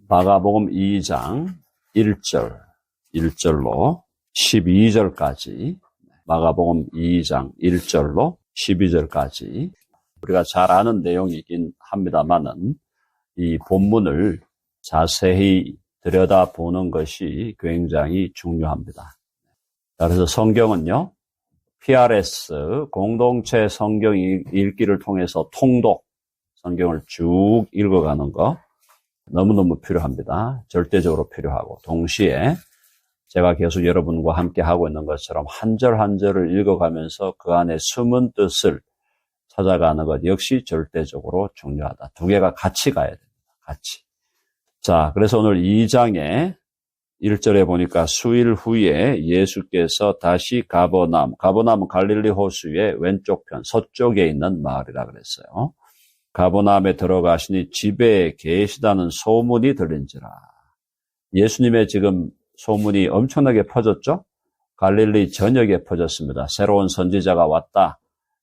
마가복음 2장 1절로 12절까지, 마가복음 2장 1절로 12절까지 우리가 잘 아는 내용이긴 합니다만은 이 본문을 자세히 들여다보는 것이 굉장히 중요합니다. 그래서 성경은요, PRS 공동체 성경 읽기를 통해서 통독, 성경을 쭉 읽어가는 거 너무너무 필요합니다. 절대적으로 필요하고, 동시에 제가 계속 여러분과 함께 하고 있는 것처럼 한 절 한 절을 읽어가면서 그 안에 숨은 뜻을 찾아가는 것 역시 절대적으로 중요하다. 두 개가 같이 가야 됩니다. 같이. 자, 그래서 오늘 2장에 1절에 보니까 수일 후에 예수께서 다시 가버나움은 갈릴리 호수의 왼쪽 편, 서쪽에 있는 마을이라 그랬어요. 가버나움에 들어가시니 집에 계시다는 소문이 들린지라. 예수님의 지금 소문이 엄청나게 퍼졌죠? 갈릴리 전역에 퍼졌습니다. 새로운 선지자가 왔다.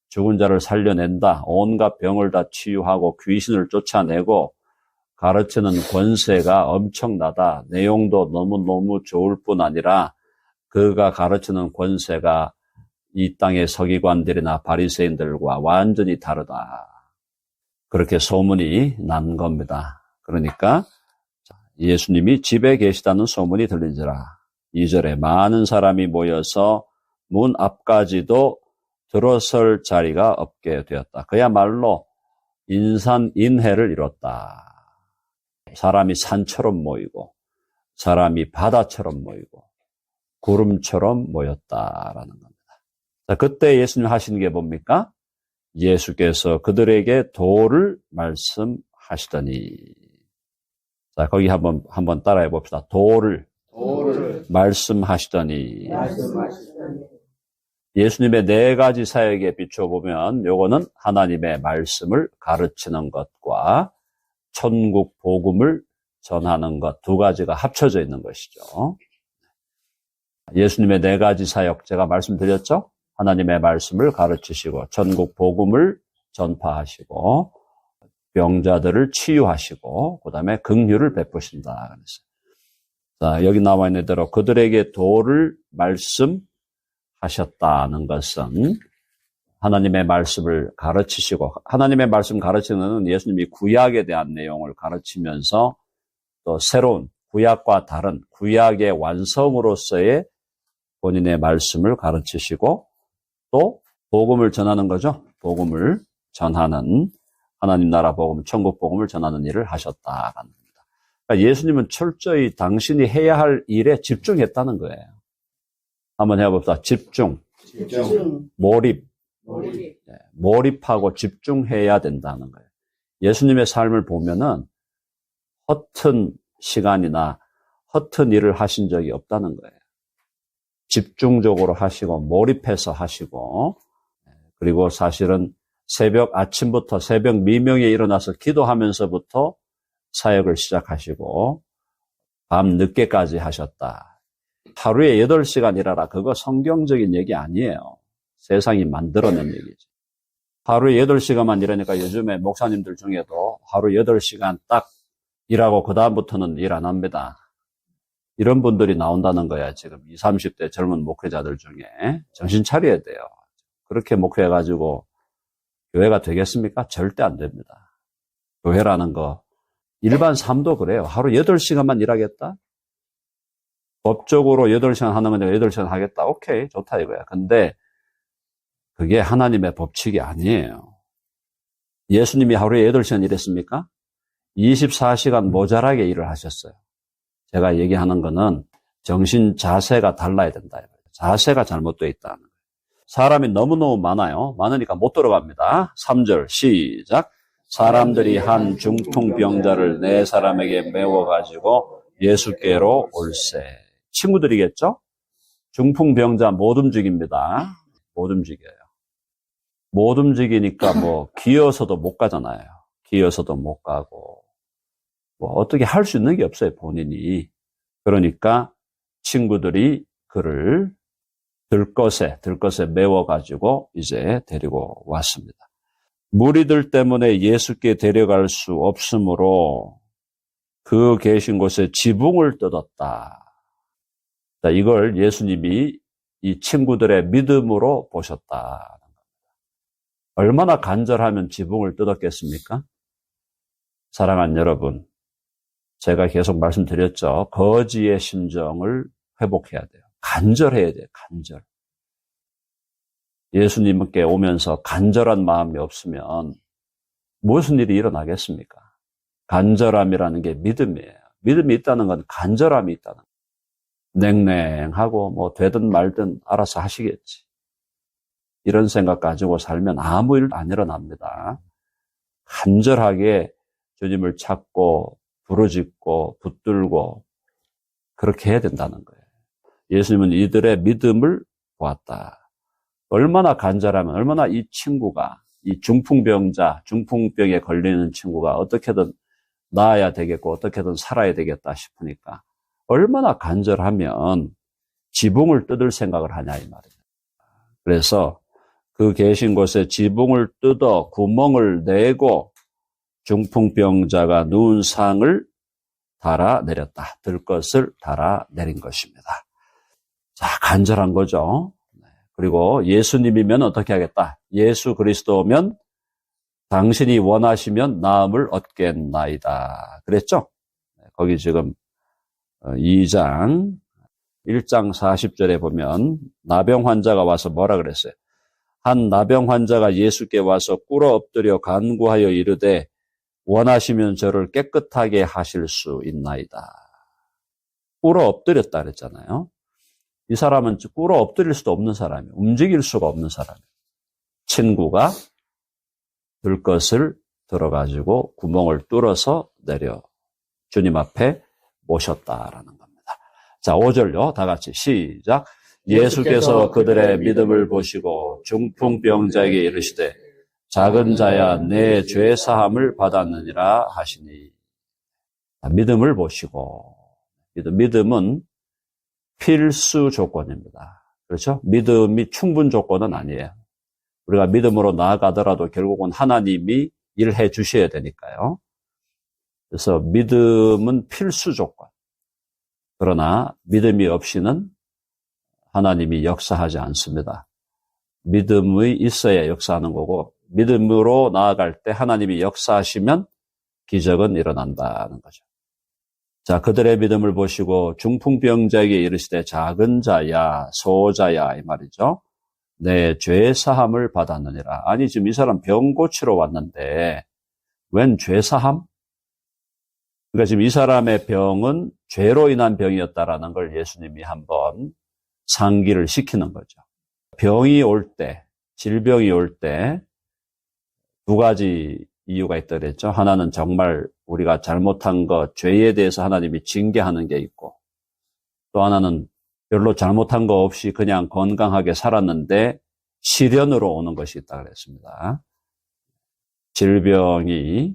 죽은 자를 살려낸다. 온갖 병을 다 치유하고 귀신을 쫓아내고 가르치는 권세가 엄청나다. 내용도 너무너무 좋을 뿐 아니라 그가 가르치는 권세가 이 땅의 서기관들이나 바리새인들과 완전히 다르다. 그렇게 소문이 난 겁니다. 그러니까 예수님이 집에 계시다는 소문이 들린지라. 2절에 많은 사람이 모여서 문 앞까지도 들어설 자리가 없게 되었다. 그야말로 인산인해를 이뤘다. 사람이 산처럼 모이고 사람이 바다처럼 모이고 구름처럼 모였다라는 겁니다. 자, 그때 예수님 하시는 게 뭡니까? 예수께서 그들에게 도를 말씀하시더니. 자, 거기 한번 따라해 봅시다. 도를 말씀하시더니. 예수님의 네 가지 사역에 비춰보면 요거는 하나님의 말씀을 가르치는 것과 천국 복음을 전하는 것 두 가지가 합쳐져 있는 것이죠. 예수님의 네 가지 사역 제가 말씀드렸죠? 하나님의 말씀을 가르치시고 천국 복음을 전파하시고 병자들을 치유하시고 그다음에 긍휼을 베푸신다 그랬어요. 자, 여기 나와 있는 대로 그들에게 도를 말씀하셨다는 것은 하나님의 말씀을 가르치시고, 하나님의 말씀 가르치는 예수님이 구약에 대한 내용을 가르치면서 또 새로운 구약과 다른 구약의 완성으로서의 본인의 말씀을 가르치시고 또 복음을 전하는 거죠. 복음을 전하는, 하나님 나라 복음, 천국 복음을 전하는 일을 하셨다라는 겁니다. 그러니까 예수님은 철저히 당신이 해야 할 일에 집중했다는 거예요. 한번 해봅시다. 집중. 몰입하고 집중해야 된다는 거예요. 예수님의 삶을 보면은 허튼 시간이나 허튼 일을 하신 적이 없다는 거예요. 집중적으로 하시고 몰입해서 하시고, 그리고 사실은 아침부터 새벽 미명에 일어나서 기도하면서부터 사역을 시작하시고 밤 늦게까지 하셨다. 하루에 8시간 일하라. 그거 성경적인 얘기 아니에요. 세상이 만들어낸 얘기지. 하루에 8시간만 일하니까 요즘에 목사님들 중에도 하루 8시간 딱 일하고 그 다음부터는 일 안 합니다. 이런 분들이 나온다는 거야. 지금 20, 30대 젊은 목회자들 중에. 정신 차려야 돼요. 그렇게 목회해가지고 교회가 되겠습니까? 절대 안 됩니다. 교회라는 거 일반 삶도 그래요. 하루 8시간만 일하겠다? 법적으로 8시간 하는 거니까 8시간 하겠다. 오케이, 좋다 이거야. 근데 그게 하나님의 법칙이 아니에요. 예수님이 하루에 8시간 일했습니까? 24시간 모자라게 일을 하셨어요. 제가 얘기하는 거는 정신 자세가 달라야 된다. 자세가 잘못되어 있다는 거예요. 사람이 너무너무 많아요. 많으니까 못 들어갑니다. 3절 시작. 사람들이 한 중풍병자를 4사람에게 메워가지고 예수께로 올세. 친구들이겠죠? 중풍병자 못 움직입니다. 못 움직여요. 못 움직이니까 기어서도 못 가잖아요. 기어서도 못 가고. 어떻게 할 수 있는 게 없어요, 본인이. 그러니까 친구들이 그를 들것에 메워가지고 이제 데리고 왔습니다. 무리들 때문에 예수께 데려갈 수 없으므로 그 계신 곳에 지붕을 뜯었다. 자, 이걸 예수님이 이 친구들의 믿음으로 보셨다. 얼마나 간절하면 지붕을 뜯었겠습니까? 사랑하는 여러분, 제가 계속 말씀드렸죠. 거지의 심정을 회복해야 돼요. 간절해야 돼요. 간절. 예수님께 오면서 간절한 마음이 없으면 무슨 일이 일어나겠습니까? 간절함이라는 게 믿음이에요. 믿음이 있다는 건 간절함이 있다는 거예요. 냉랭하고 뭐 되든 말든 알아서 하시겠지. 이런 생각 가지고 살면 아무 일 안 일어납니다. 간절하게 주님을 찾고 부르짖고 붙들고 그렇게 해야 된다는 거예요. 예수님은 이들의 믿음을 보았다. 얼마나 간절하면 얼마나 이 친구가 이 중풍병자, 중풍병에 걸리는 친구가 어떻게든 나아야 되겠고 어떻게든 살아야 되겠다 싶으니까 얼마나 간절하면 지붕을 뜯을 생각을 하냐 이 말이에요. 그래서 그 계신 곳에 지붕을 뜯어 구멍을 내고 중풍병자가 누운 상을 달아내렸다. 들것을 달아내린 것입니다. 자, 간절한 거죠. 그리고 예수님이면 어떻게 하겠다? 예수 그리스도면 당신이 원하시면 나음을 얻겠나이다. 그랬죠? 거기 지금 2장 1장 40절에 보면 나병 환자가 와서 뭐라 그랬어요? 한 나병 환자가 예수께 와서 꿇어 엎드려 간구하여 이르되 원하시면 저를 깨끗하게 하실 수 있나이다. 꿇어 엎드렸다 그랬잖아요. 이 사람은 꿇어 엎드릴 수도 없는 사람이에요. 움직일 수가 없는 사람이에요. 친구가 들것을 들어가지고 구멍을 뚫어서 내려 주님 앞에 모셨다라는 겁니다. 자, 5절요. 다 같이 시작. 예수께서 그들의 믿음을 보시고 중풍병자에게 이르시되 작은 자야 내 죄 사함을 받았느니라 하시니. 믿음을 보시고 믿음은 필수 조건입니다. 그렇죠? 믿음이 충분 조건은 아니에요. 우리가 믿음으로 나아가더라도 결국은 하나님이 일해 주셔야 되니까요. 그래서 믿음은 필수 조건. 그러나 믿음이 없이는 하나님이 역사하지 않습니다. 믿음이 있어야 역사하는 거고 믿음으로 나아갈 때 하나님이 역사하시면 기적은 일어난다는 거죠. 자, 그들의 믿음을 보시고 중풍병자에게 이르시되 작은 자야 소자야 이 말이죠. 내 죄 사함을 받았느니라. 아니 지금 이 사람 병 고치러 왔는데 웬 죄 사함? 그러니까 지금 이 사람의 병은 죄로 인한 병이었다라는 걸 예수님이 한번 상기를 시키는 거죠. 병이 올 때, 질병이 올 때 두 가지 이유가 있다 그랬죠. 하나는 정말 우리가 잘못한 것, 죄에 대해서 하나님이 징계하는 게 있고 또 하나는 별로 잘못한 거 없이 그냥 건강하게 살았는데 시련으로 오는 것이 있다 그랬습니다. 질병이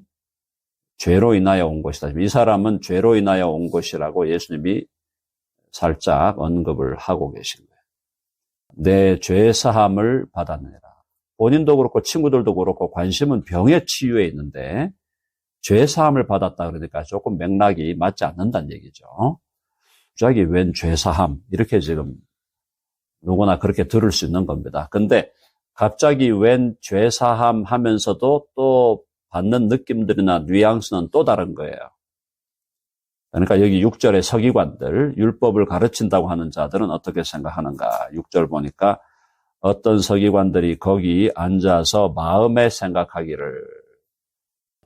죄로 인하여 온 것이다. 이 사람은 죄로 인하여 온 것이라고 예수님이 살짝 언급을 하고 계신 거예요. 내 죄 사함을 받았느니라. 본인도 그렇고 친구들도 그렇고 관심은 병의 치유에 있는데 죄 사함을 받았다 그러니까 조금 맥락이 맞지 않는다는 얘기죠. 갑자기 웬 죄 사함 이렇게 지금 누구나 그렇게 들을 수 있는 겁니다. 근데 갑자기 웬 죄 사함 하면서도 또 받는 느낌들이나 뉘앙스는 또 다른 거예요. 그러니까 여기 6절의 서기관들, 율법을 가르친다고 하는 자들은 어떻게 생각하는가? 6절 보니까 어떤 서기관들이 거기 앉아서 마음에 생각하기를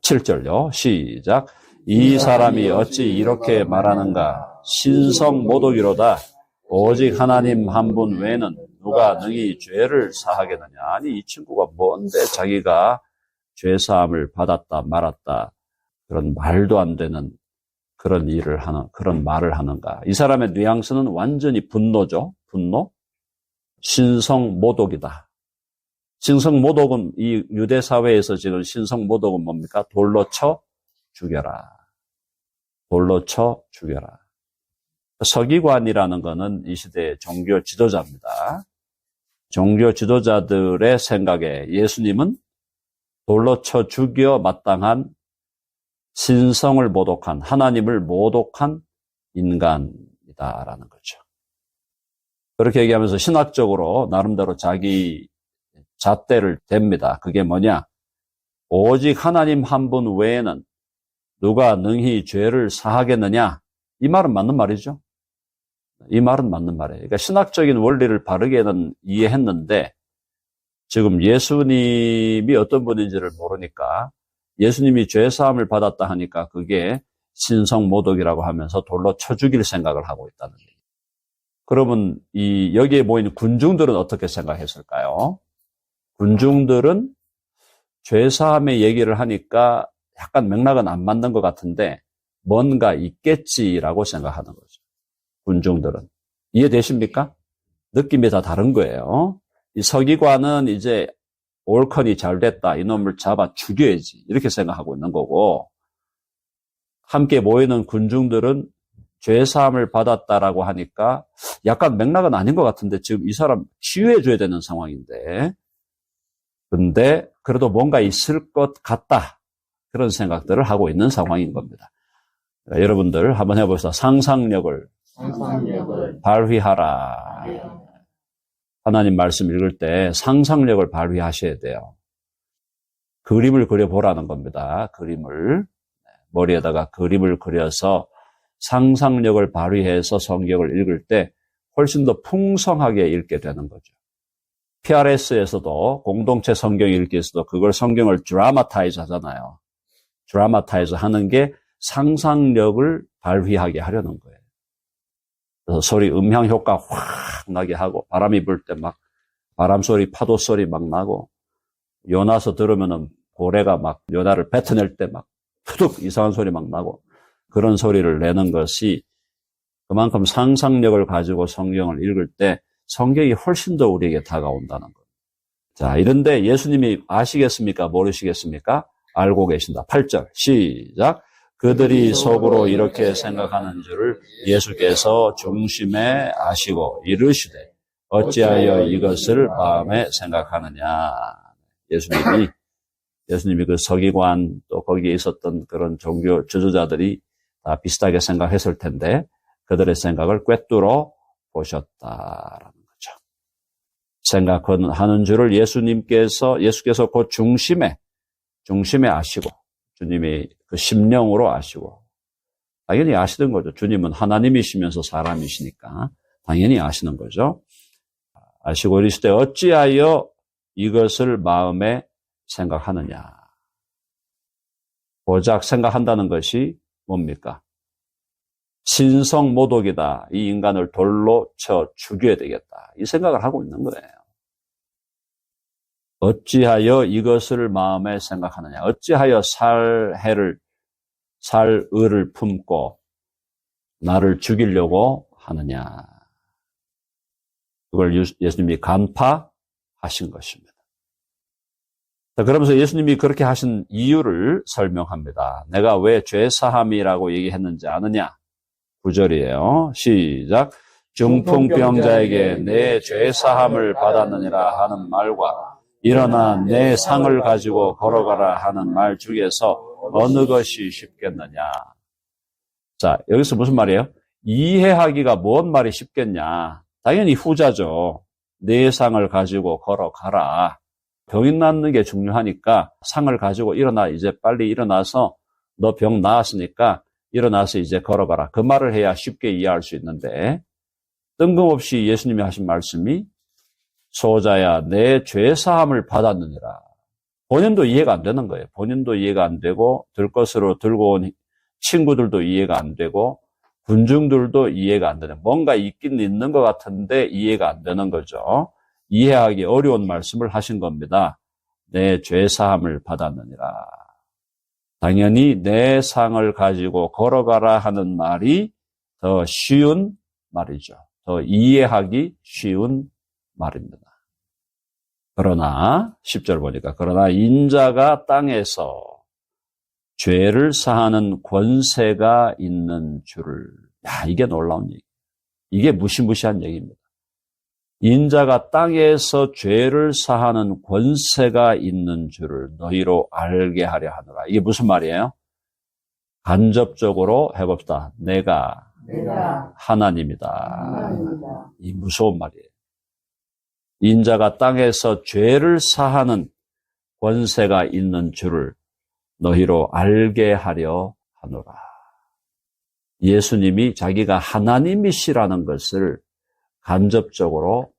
7절요. 시작. 이 사람이 어찌 이렇게 말하는가? 신성모독이로다. 오직 하나님 한 분 외에는 누가 능히 죄를 사하겠느냐. 아니 이 친구가 뭔데 자기가 죄사함을 받았다 말았다 그런 말도 안 되는 그런 일을 하는 그런 말을 하는가. 이 사람의 뉘앙스는 완전히 분노죠. 분노. 신성모독이다. 신성모독은 이 유대 사회에서 지금 신성모독은 뭡니까? 돌로 쳐 죽여라. 돌로 쳐 죽여라. 서기관이라는 것은 이 시대의 종교 지도자입니다. 종교 지도자들의 생각에 예수님은 돌로 쳐 죽여 마땅한 신성을 모독한, 하나님을 모독한 인간이다라는 거죠. 그렇게 얘기하면서 신학적으로 나름대로 자기 잣대를 댑니다. 그게 뭐냐? 오직 하나님 한 분 외에는 누가 능히 죄를 사하겠느냐? 이 말은 맞는 말이죠. 이 말은 맞는 말이에요. 그러니까 신학적인 원리를 바르게는 이해했는데 지금 예수님이 어떤 분인지를 모르니까 예수님이 죄사함을 받았다 하니까 그게 신성모독이라고 하면서 돌로 쳐 죽일 생각을 하고 있다는 얘기예요. 그러면 여기에 모인 군중들은 어떻게 생각했을까요? 군중들은 죄사함의 얘기를 하니까 약간 맥락은 안 맞는 것 같은데 뭔가 있겠지라고 생각하는 거죠. 군중들은. 이해되십니까? 느낌이 다 다른 거예요. 이 서기관은 이제 올컨이 잘 됐다. 이놈을 잡아 죽여야지. 이렇게 생각하고 있는 거고 함께 모이는 군중들은 죄사함을 받았다라고 하니까 약간 맥락은 아닌 것 같은데 지금 이 사람 치유해줘야 되는 상황인데 근데 그래도 뭔가 있을 것 같다. 그런 생각들을 하고 있는 상황인 겁니다. 그러니까 여러분들 한번 해봅시다. 상상력을 발휘하라. 하나님 말씀 읽을 때 상상력을 발휘하셔야 돼요. 그림을 그려보라는 겁니다. 그림을. 머리에다가 그림을 그려서 상상력을 발휘해서 성경을 읽을 때 훨씬 더 풍성하게 읽게 되는 거죠. PRS에서도 공동체 성경 읽기에서도 그걸 성경을 드라마타이즈 하잖아요. 드라마타이즈 하는 게 상상력을 발휘하게 하려는 거예요. 그래서 소리, 음향 효과 확 나게 하고 바람이 불 때 막 바람 소리, 파도 소리 막 나고 요나서 들으면은 고래가 막 요나를 뱉어낼 때 막 푸득 이상한 소리 막 나고 그런 소리를 내는 것이 그만큼 상상력을 가지고 성경을 읽을 때 성경이 훨씬 더 우리에게 다가온다는 거예요. 자, 이런데 예수님이 아시겠습니까? 모르시겠습니까? 알고 계신다. 8절 시작. 그들이 속으로 이렇게 생각하는 줄을 예수께서 중심에 아시고 이르시되 어찌하여 이것을 마음에 생각하느냐. 예수님이 그 서기관 또 거기에 있었던 그런 종교 지도자들이 다 비슷하게 생각했을 텐데 그들의 생각을 꿰뚫어 보셨다라는 거죠. 생각하는 줄을 예수께서 그 중심에 아시고 주님이 그 심령으로 아시고 당연히 아시던 거죠. 주님은 하나님이시면서 사람이시니까 당연히 아시는 거죠. 아시고 이르시되 어찌하여 이것을 마음에 생각하느냐. 고작 생각한다는 것이 뭡니까? 신성모독이다. 이 인간을 돌로 쳐 죽여야 되겠다. 이 생각을 하고 있는 거예요. 어찌하여 이것을 마음에 생각하느냐. 어찌하여 살 의를 품고 나를 죽이려고 하느냐. 그걸 예수님이 간파하신 것입니다. 자, 그러면서 예수님이 그렇게 하신 이유를 설명합니다. 내가 왜 죄사함이라고 얘기했는지 아느냐? 9절이에요. 시작. 중풍병자에게 내 죄사함을 받았느니라 하는 말과 일어나 내 상을 가지고 걸어가라 하는 말 중에서 어느 것이 쉽겠느냐. 자, 여기서 무슨 말이에요? 이해하기가 뭔 말이 쉽겠냐. 당연히 후자죠. 내 상을 가지고 걸어가라. 병이 낫는 게 중요하니까 상을 가지고 일어나. 이제 빨리 일어나서 너 병 나았으니까 일어나서 이제 걸어가라. 그 말을 해야 쉽게 이해할 수 있는데 뜬금없이 예수님이 하신 말씀이 소자야 내 죄사함을 받았느니라. 본인도 이해가 안 되는 거예요. 본인도 이해가 안 되고 들것으로 들고 온 친구들도 이해가 안 되고 군중들도 이해가 안 되는, 뭔가 있긴 있는 것 같은데 이해가 안 되는 거죠. 이해하기 어려운 말씀을 하신 겁니다. 내 죄사함을 받았느니라. 당연히 내 상을 가지고 걸어가라 하는 말이 더 쉬운 말이죠. 더 이해하기 쉬운 말입니다. 그러나 10절 보니까 그러나 인자가 땅에서 죄를 사하는 권세가 있는 줄을. 야, 이게 놀라운 얘기. 이게 무시무시한 얘기입니다. 인자가 땅에서 죄를 사하는 권세가 있는 줄을 너희로 알게 하려 하노라. 이게 무슨 말이에요? 간접적으로 해봅시다. 내가 하나님이다. 하나님이다. 이 무서운 말이에요. 인자가 땅에서 죄를 사하는 권세가 있는 줄을 너희로 알게 하려 하노라. 예수님이 자기가 하나님이시라는 것을 간접적으로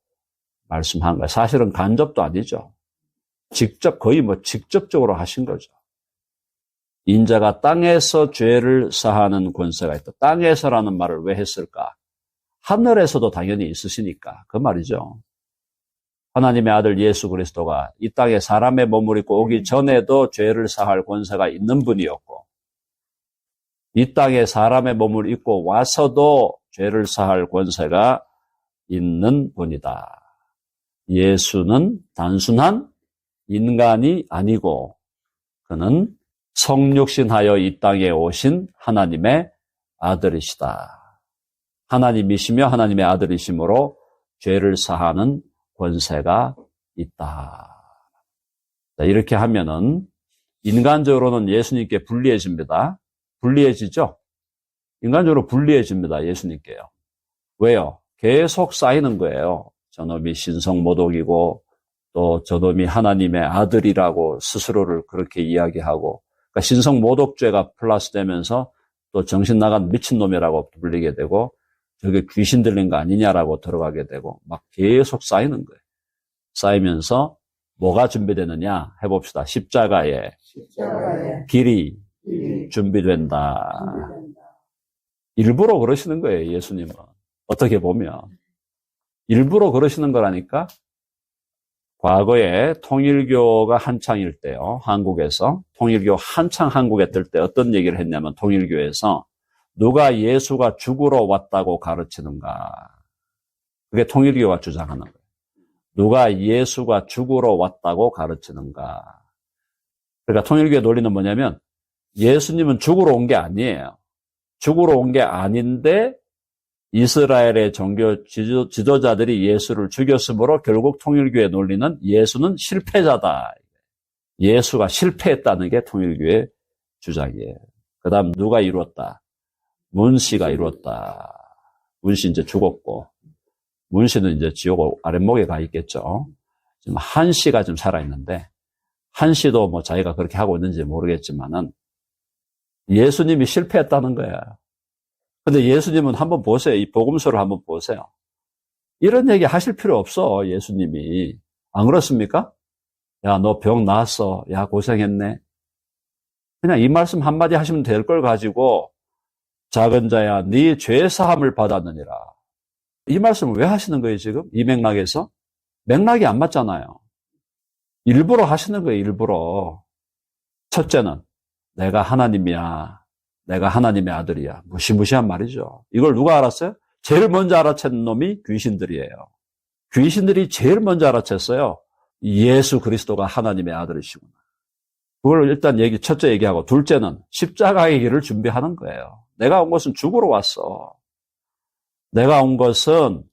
말씀한 거예요. 사실은 간접도 아니죠. 거의 직접적으로 하신 거죠. 인자가 땅에서 죄를 사하는 권세가 있다. 땅에서라는 말을 왜 했을까? 하늘에서도 당연히 있으시니까 그 말이죠. 하나님의 아들 예수 그리스도가 이 땅에 사람의 몸을 입고 오기 전에도 죄를 사할 권세가 있는 분이었고, 이 땅에 사람의 몸을 입고 와서도 죄를 사할 권세가 있는 분이다. 예수는 단순한 인간이 아니고 그는 성육신하여 이 땅에 오신 하나님의 아들이시다. 하나님이시며 하나님의 아들이시므로 죄를 사하는 권세가 있다. 이렇게 하면은 인간적으로는 예수님께 불리해집니다. 불리해지죠? 인간적으로 불리해집니다. 예수님께요. 왜요? 계속 쌓이는 거예요. 저놈이 신성모독이고 또 저놈이 하나님의 아들이라고 스스로를 그렇게 이야기하고, 그러니까 신성모독죄가 플러스되면서 또 정신 나간 미친놈이라고 불리게 되고, 저게 귀신 들린 거 아니냐라고 들어가게 되고 막 계속 쌓이는 거예요. 쌓이면서 뭐가 준비되느냐 해봅시다. 십자가의 길이 준비된다. 일부러 그러시는 거예요. 예수님은. 어떻게 보면 일부러 그러시는 거라니까. 과거에 통일교가 한창일 때요, 한국에서 통일교 한창 한국에 뜰 때 어떤 얘기를 했냐면, 통일교에서 누가 예수가 죽으러 왔다고 가르치는가. 그게 통일교가 주장하는 거예요. 누가 예수가 죽으러 왔다고 가르치는가. 그러니까 통일교의 논리는 뭐냐면, 예수님은 죽으러 온 게 아니에요. 죽으러 온 게 아닌데 이스라엘의 종교 지도자들이 예수를 죽였으므로 결국 통일교의 논리는 예수는 실패자다. 예수가 실패했다는 게 통일교의 주장이에요. 그 다음 누가 이루었다? 문씨가 이루었다. 문씨 이제 죽었고, 문씨는 이제 지옥 아랫목에 가 있겠죠. 지금 한씨가 좀 살아있는데, 한씨도 뭐 자기가 그렇게 하고 있는지 모르겠지만은 예수님이 실패했다는 거야. 근데 예수님은 한번 보세요. 이 복음서를 한번 보세요. 이런 얘기 하실 필요 없어, 예수님이. 안 그렇습니까? 야, 너 병 나았어. 야, 고생했네. 그냥 이 말씀 한마디 하시면 될 걸 가지고, 작은 자야, 네 죄 사함을 받았느니라. 이 말씀을 왜 하시는 거예요, 지금? 이 맥락에서? 맥락이 안 맞잖아요. 일부러 하시는 거예요, 일부러. 첫째는, 내가 하나님이야. 내가 하나님의 아들이야. 무시무시한 말이죠. 이걸 누가 알았어요? 제일 먼저 알아챈 놈이 귀신들이에요. 귀신들이 제일 먼저 알아챘어요. 예수 그리스도가 하나님의 아들이시구나. 그걸 일단 첫째 얘기하고, 둘째는 십자가의 길을 준비하는 거예요. 내가 온 것은 죽으러 왔어. 내가 온 것은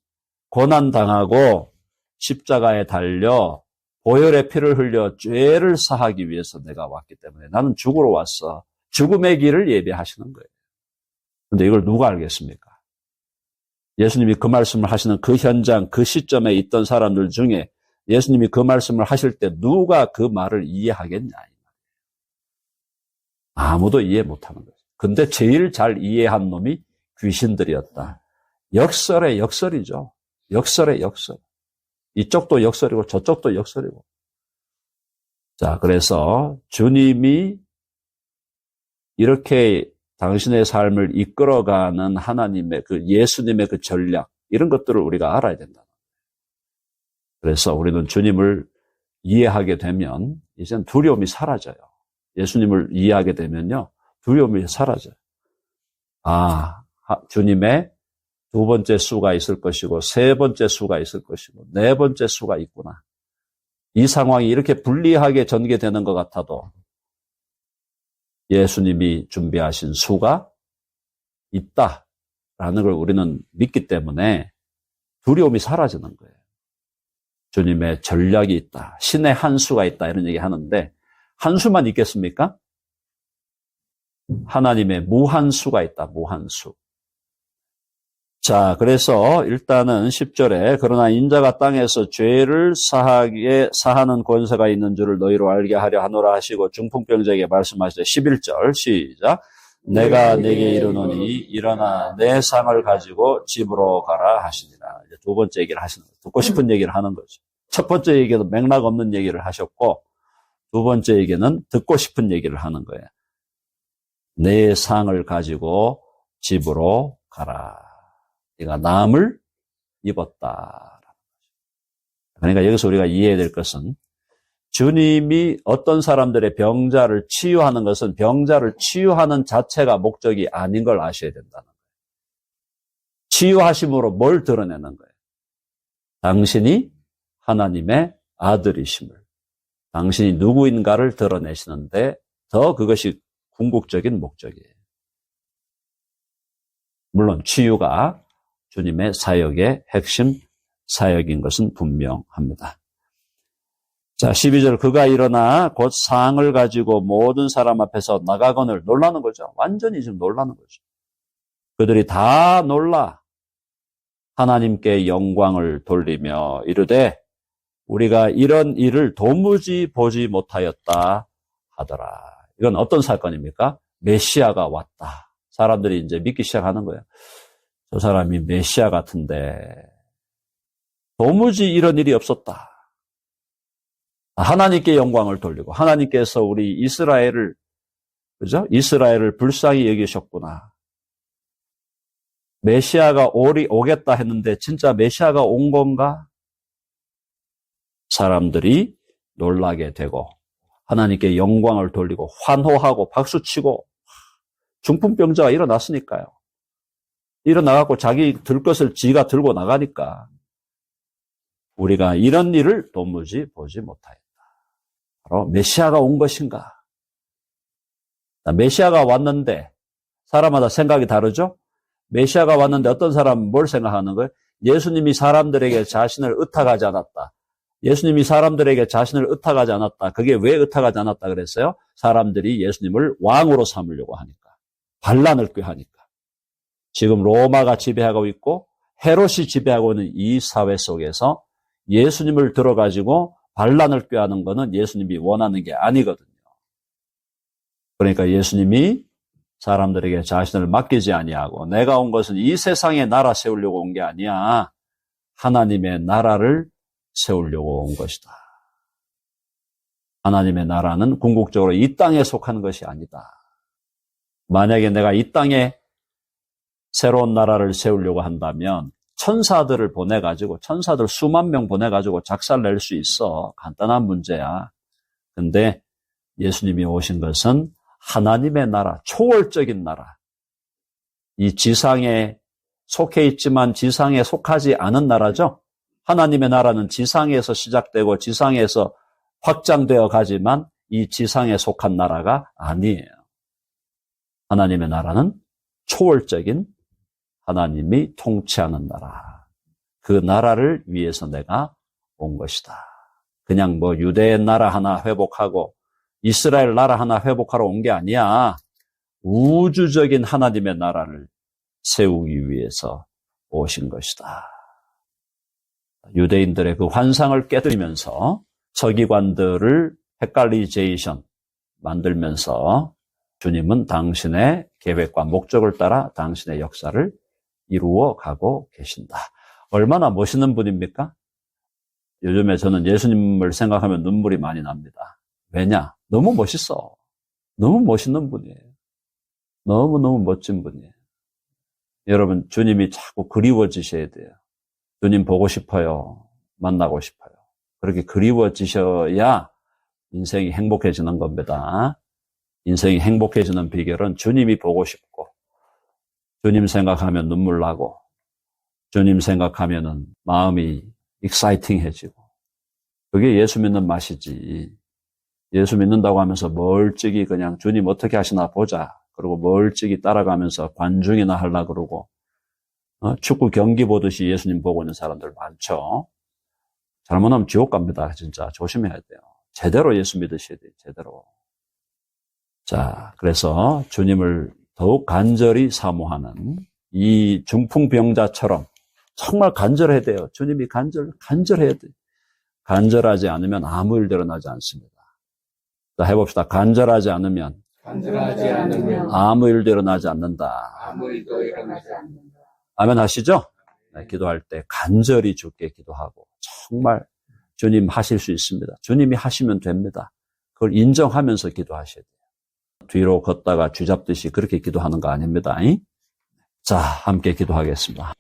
고난당하고 십자가에 달려 보혈의 피를 흘려 죄를 사하기 위해서 내가 왔기 때문에 나는 죽으러 왔어. 죽음의 길을 예비하시는 거예요. 그런데 이걸 누가 알겠습니까? 예수님이 그 말씀을 하시는 그 현장, 그 시점에 있던 사람들 중에 예수님이 그 말씀을 하실 때 누가 그 말을 이해하겠냐. 아무도 이해 못하는 거예요. 근데 제일 잘 이해한 놈이 귀신들이었다. 역설의 역설이죠. 역설의 역설. 이쪽도 역설이고 저쪽도 역설이고. 자, 그래서 주님이 이렇게 당신의 삶을 이끌어가는 하나님의 예수님의 그 전략, 이런 것들을 우리가 알아야 된다. 그래서 우리는 주님을 이해하게 되면 이젠 두려움이 사라져요. 예수님을 이해하게 되면요, 두려움이 사라져요. 아, 주님의 두 번째 수가 있을 것이고, 세 번째 수가 있을 것이고, 네 번째 수가 있구나. 이 상황이 이렇게 불리하게 전개되는 것 같아도 예수님이 준비하신 수가 있다라는 걸 우리는 믿기 때문에 두려움이 사라지는 거예요. 주님의 전략이 있다. 신의 한 수가 있다. 이런 얘기 하는데, 한 수만 있겠습니까? 하나님의 무한수가 있다. 무한수. 자, 그래서 일단은 10절에 그러나 인자가 땅에서 죄를 사하는 권세가 있는 줄을 너희로 알게 하려 하노라 하시고 중풍병자에게 말씀하시되 11절 시작. 내가 내게 이르노니 일어나 내 상을 가지고 집으로 가라 하시니라. 이제 두 번째 얘기를 하시는 거예요. 듣고 싶은 얘기를 하는 거죠. 첫 번째 얘기는 맥락 없는 얘기를 하셨고 두 번째 얘기는 듣고 싶은 얘기를 하는 거예요. 내 상을 가지고 집으로 가라. 네가 남을 입었다. 그러니까 여기서 우리가 이해해야 될 것은 주님이 어떤 사람들의 병자를 치유하는 것은 병자를 치유하는 자체가 목적이 아닌 걸 아셔야 된다는 거예요. 치유하심으로 뭘 드러내는 거예요? 당신이 하나님의 아들이심을, 당신이 누구인가를 드러내시는데 더 그것이 궁극적인 목적이에요. 물론 치유가 주님의 사역의 핵심 사역인 것은 분명합니다. 자, 12절 그가 일어나 곧 상을 가지고 모든 사람 앞에서 나가거늘 놀라는 거죠. 완전히 지금 놀라는 거죠. 그들이 다 놀라 하나님께 영광을 돌리며 이르되 우리가 이런 일을 도무지 보지 못하였다 하더라. 이건 어떤 사건입니까? 메시아가 왔다. 사람들이 이제 믿기 시작하는 거예요. 저 사람이 메시아 같은데 도무지 이런 일이 없었다. 하나님께 영광을 돌리고 하나님께서 우리 이스라엘을 그죠? 이스라엘을 불쌍히 여기셨구나. 메시아가 오겠다 했는데 진짜 메시아가 온 건가? 사람들이 놀라게 되고 하나님께 영광을 돌리고 환호하고 박수치고 중풍병자가 일어났으니까요. 일어나갖고 자기 들 것을 지가 들고 나가니까 우리가 이런 일을 도무지 보지 못하였다. 바로 메시아가 온 것인가? 메시아가 왔는데 사람마다 생각이 다르죠? 메시아가 왔는데 어떤 사람은 뭘 생각하는 거예요? 예수님이 사람들에게 자신을 의탁하지 않았다. 예수님이 사람들에게 자신을 의탁하지 않았다. 그게 왜 의탁하지 않았다 그랬어요? 사람들이 예수님을 왕으로 삼으려고 하니까. 반란을 꾀하니까. 지금 로마가 지배하고 있고 헤롯이 지배하고 있는 이 사회 속에서 예수님을 들어가지고 반란을 꾀하는 것은 예수님이 원하는 게 아니거든요. 그러니까 예수님이 사람들에게 자신을 맡기지 아니하고 내가 온 것은 이 세상에 나라 세우려고 온 게 아니야. 하나님의 나라를 세우려고 온 것이다. 하나님의 나라는 궁극적으로 이 땅에 속하는 것이 아니다. 만약에 내가 이 땅에 새로운 나라를 세우려고 한다면 천사들을 보내가지고 천사들 수만 명 보내가지고 작살낼 수 있어. 간단한 문제야. 근데 예수님이 오신 것은 하나님의 나라, 초월적인 나라. 이 지상에 속해 있지만 지상에 속하지 않은 나라죠. 하나님의 나라는 지상에서 시작되고 지상에서 확장되어 가지만 이 지상에 속한 나라가 아니에요. 하나님의 나라는 초월적인 하나님이 통치하는 나라. 그 나라를 위해서 내가 온 것이다. 그냥 뭐 유대의 나라 하나 회복하고 이스라엘 나라 하나 회복하러 온 게 아니야. 우주적인 하나님의 나라를 세우기 위해서 오신 것이다. 유대인들의 그 환상을 깨뜨리면서 서기관들을 헷갈리제이션 만들면서 주님은 당신의 계획과 목적을 따라 당신의 역사를 이루어 가고 계신다. 얼마나 멋있는 분입니까? 요즘에 저는 예수님을 생각하면 눈물이 많이 납니다. 왜냐? 너무 멋있어. 너무 멋있는 분이에요. 너무너무 멋진 분이에요. 여러분, 주님이 자꾸 그리워지셔야 돼요. 주님 보고 싶어요. 만나고 싶어요. 그렇게 그리워지셔야 인생이 행복해지는 겁니다. 인생이 행복해지는 비결은 주님이 보고 싶고 주님 생각하면 눈물 나고 주님 생각하면은 마음이 익사이팅해지고 그게 예수 믿는 맛이지. 예수 믿는다고 하면서 멀찍이 그냥 주님 어떻게 하시나 보자. 그리고 멀찍이 따라가면서 관중이나 하려고 그러고 축구 경기 보듯이 예수님 보고 있는 사람들 많죠. 잘못하면 지옥 갑니다. 진짜 조심해야 돼요. 제대로 예수 믿으셔야 돼요. 제대로. 자, 그래서 주님을 더욱 간절히 사모하는 이 중풍병자처럼 정말 간절해야 돼요. 주님이 간절해야 돼요. 간절하지 않으면 아무 일도 일어나지 않습니다. 자, 해봅시다. 간절하지 않으면 아무 일도 일어나지 않는다. 아멘 하시죠? 네, 기도할 때 간절히 주께 기도하고 정말 주님 하실 수 있습니다. 주님이 하시면 됩니다. 그걸 인정하면서 기도하셔야 돼요. 뒤로 걷다가 쥐잡듯이 그렇게 기도하는 거 아닙니다. 자, 함께 기도하겠습니다.